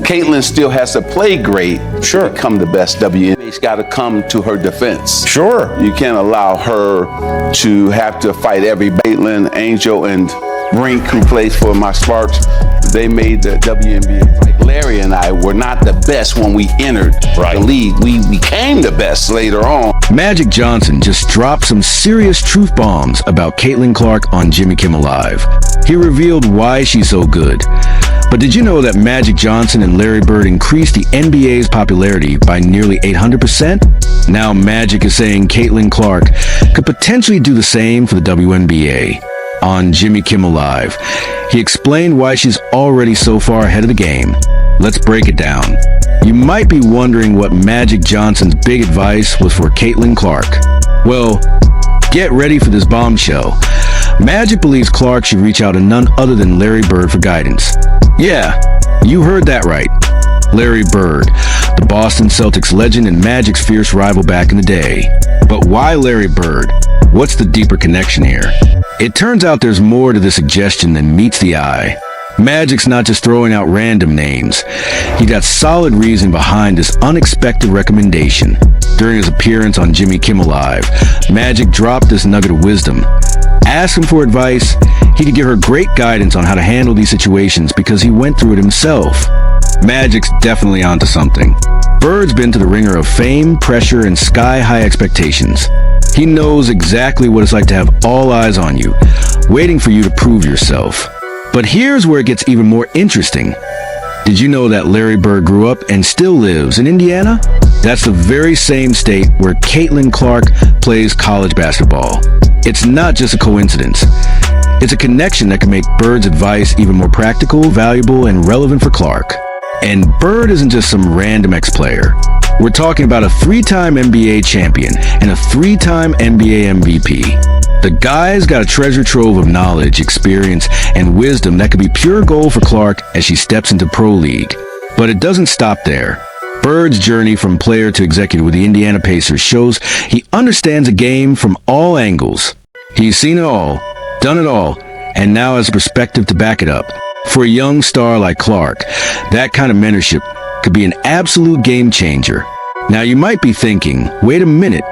Caitlyn still has to play great Sure. to become the best WNBA's got to come to her defense. Sure. You can't allow her to have to fight every Caitlyn, Angel, and Brink, who plays for my Sparks. They made the WNBA. Like Larry and I were not the best when we entered the league. We became the best later on. Magic Johnson just dropped some serious truth bombs about Caitlyn Clark on Jimmy Kimmel Live. He revealed why she's so good. But did you know that Magic Johnson and Larry Bird increased the NBA's popularity by nearly 800%? Now Magic is saying Caitlyn Clark could potentially do the same for the WNBA. On Jimmy Kimmel Live, he explained why she's already so far ahead of the game. Let's break it down. You might be wondering what Magic Johnson's big advice was for Caitlyn Clark. Well, get ready for this bombshell. Magic believes Clark should reach out to none other than Larry Bird for guidance. Yeah, you heard that right. Larry Bird, the Boston Celtics legend and Magic's fierce rival back in the day. But why Larry Bird? What's the deeper connection here? It turns out there's more to this suggestion than meets the eye. Magic's not just throwing out random names. He got solid reason behind this unexpected recommendation. During his appearance on Jimmy Kimmel Live, Magic dropped this nugget of wisdom. Ask him for advice. He could give her great guidance on how to handle these situations because he went through it himself. Magic's definitely onto something. Bird's been to the ringer of fame, pressure, and sky-high expectations. He knows exactly what it's like to have all eyes on you, waiting for you to prove yourself. But here's where it gets even more interesting. Did you know that Larry Bird grew up and still lives in Indiana? That's the very same state where Caitlyn Clark plays college basketball. It's not just a coincidence. It's a connection that can make Bird's advice even more practical, valuable, and relevant for Clark. And Bird isn't just some random ex-player. We're talking about a 3-time NBA champion and a 3-time NBA MVP. The guy's got a treasure trove of knowledge, experience, and wisdom that could be pure gold for Clark as she steps into pro league. But it doesn't stop there. Bird's journey from player to executive with the Indiana Pacers shows he understands a game from all angles. He's seen it all, done it all, and now has a perspective to back it up. For a young star like Clark, that kind of mentorship could be an absolute game changer. Now you might be thinking, wait a minute,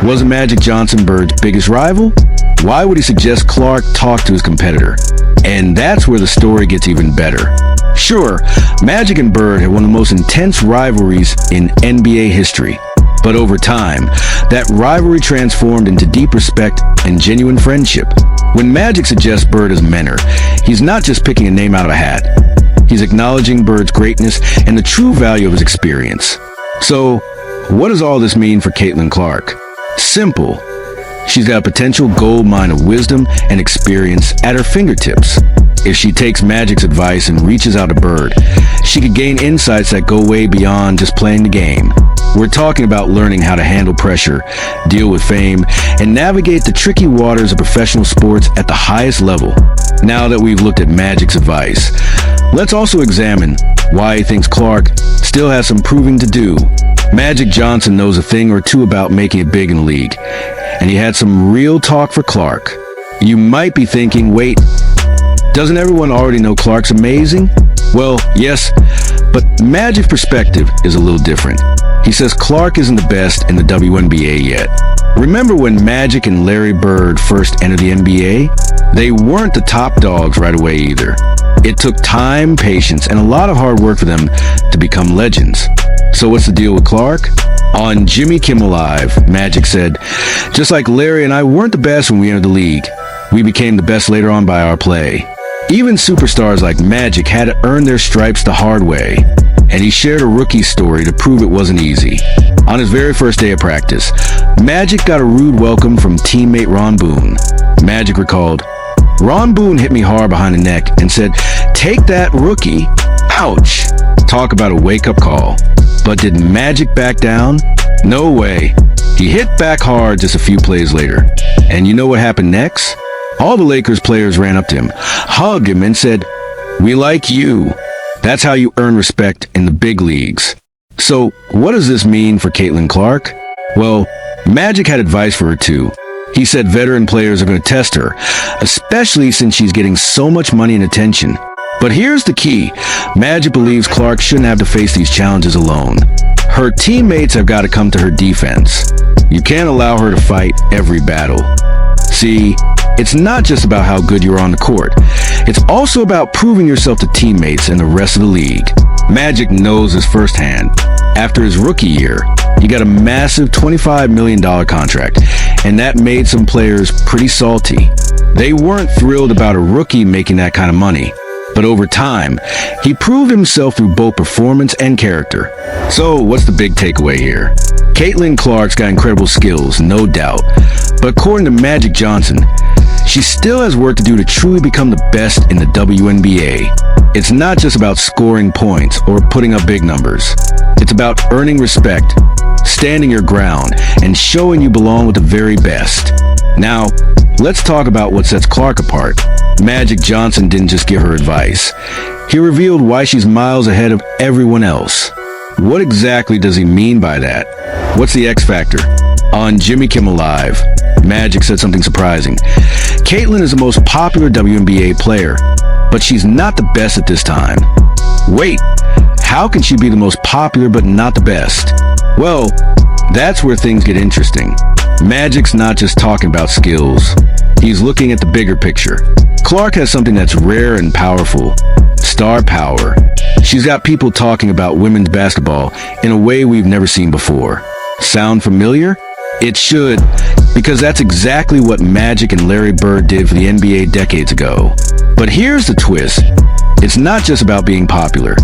wasn't Magic Johnson Bird's biggest rival? Why would he suggest Clark talk to his competitor? And that's where the story gets even better. Sure, Magic and Bird had one of the most intense rivalries in NBA history. But over time, that rivalry transformed into deep respect and genuine friendship. When Magic suggests Bird as a mentor, he's not just picking a name out of a hat. He's acknowledging Bird's greatness and the true value of his experience. So, what does all this mean for Caitlyn Clark? Simple. She's got a potential gold mine of wisdom and experience at her fingertips. If she takes Magic's advice and reaches out to Bird, she could gain insights that go way beyond just playing the game. We're talking about learning how to handle pressure, deal with fame, and navigate the tricky waters of professional sports at the highest level. Now that we've looked at Magic's advice, let's also examine why he thinks Clark still has some proving to do. Magic Johnson knows a thing or two about making it big in the league, and he had some real talk for Clark. You might be thinking, wait, doesn't everyone already know Clark's amazing? Well, yes, but Magic's perspective is a little different. He says Clark isn't the best in the WNBA yet. Remember when Magic and Larry Bird first entered the NBA? They weren't the top dogs right away either. It took time, patience, and a lot of hard work for them to become legends. So what's the deal with Clark? On Jimmy Kimmel Live, Magic said, just like Larry and I weren't the best when we entered the league, we became the best later on by our play. Even superstars like Magic had to earn their stripes the hard way. And he shared a rookie story to prove it wasn't easy. On his very first day of practice, Magic got a rude welcome from teammate Ron Boone. Magic recalled, Ron Boone hit me hard behind the neck and said, "Take that, rookie." Ouch. Talk about a wake-up call. But did Magic back down? No way. He hit back hard just a few plays later. And you know what happened next? All the Lakers players ran up to him, hugged him, and said, "We like you." That's how you earn respect in the big leagues. So, what does this mean for Caitlyn Clark? Well, Magic had advice for her too. He said veteran players are going to test her, especially since she's getting so much money and attention. But here's the key. Magic believes Clark shouldn't have to face these challenges alone. Her teammates have got to come to her defense. You can't allow her to fight every battle. See, it's not just about how good you are on the court. It's also about proving yourself to teammates and the rest of the league. Magic knows this firsthand. After his rookie year, he got a massive $25 million contract, and that made some players pretty salty. They weren't thrilled about a rookie making that kind of money. But over time, he proved himself through both performance and character. So what's the big takeaway here? Caitlyn Clark's got incredible skills, no doubt. But according to Magic Johnson, she still has work to do to truly become the best in the WNBA. It's not just about scoring points or putting up big numbers. It's about earning respect, standing your ground, and showing you belong with the very best. Now, let's talk about what sets Clark apart. Magic Johnson didn't just give her advice. He revealed why she's miles ahead of everyone else. What exactly does he mean by that? What's the X factor? On Jimmy Kimmel Live, Magic said something surprising. Caitlyn is the most popular WNBA player, but she's not the best at this time. Wait, how can she be the most popular but not the best? Well, that's where things get interesting. Magic's not just talking about skills. He's looking at the bigger picture. Clark has something that's rare and powerful. Star power. She's got people talking about women's basketball in a way we've never seen before. Sound familiar? It should, because that's exactly what Magic and Larry Bird did for the NBA decades ago. But here's the twist. It's not just about being popular.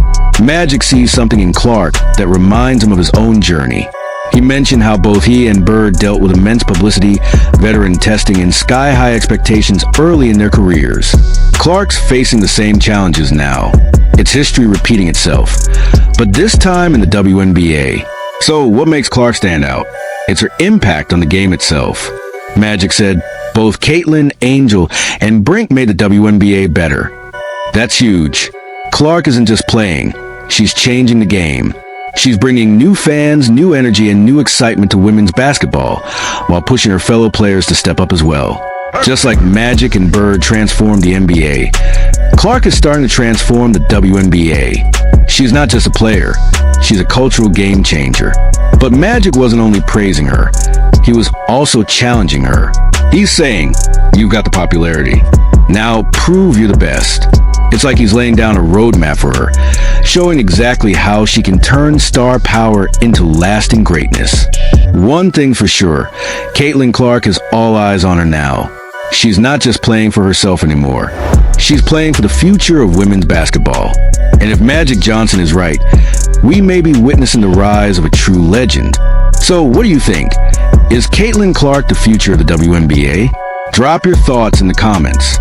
Magic sees something in Clark that reminds him of his own journey. He mentioned how both he and Bird dealt with immense publicity, veteran testing, and sky-high expectations early in their careers. Clark's facing the same challenges now. It's history repeating itself, but this time in the WNBA. So what makes Clark stand out? It's her impact on the game itself. Magic said, both Caitlyn, Angel, and Brink made the WNBA better. That's huge. Clark isn't just playing, she's changing the game. She's bringing new fans, new energy, and new excitement to women's basketball, while pushing her fellow players to step up as well. Just like Magic and Bird transformed the NBA, Clark is starting to transform the WNBA. She's not just a player, she's a cultural game changer. But Magic wasn't only praising her, he was also challenging her. He's saying, you've got the popularity. Now prove you're the best. It's like he's laying down a roadmap for her, showing exactly how she can turn star power into lasting greatness. One thing for sure, Caitlyn Clark has all eyes on her now. She's not just playing for herself anymore. She's playing for the future of women's basketball. And if Magic Johnson is right, we may be witnessing the rise of a true legend. So what do you think? Is Caitlyn Clark the future of the WNBA? Drop your thoughts in the comments.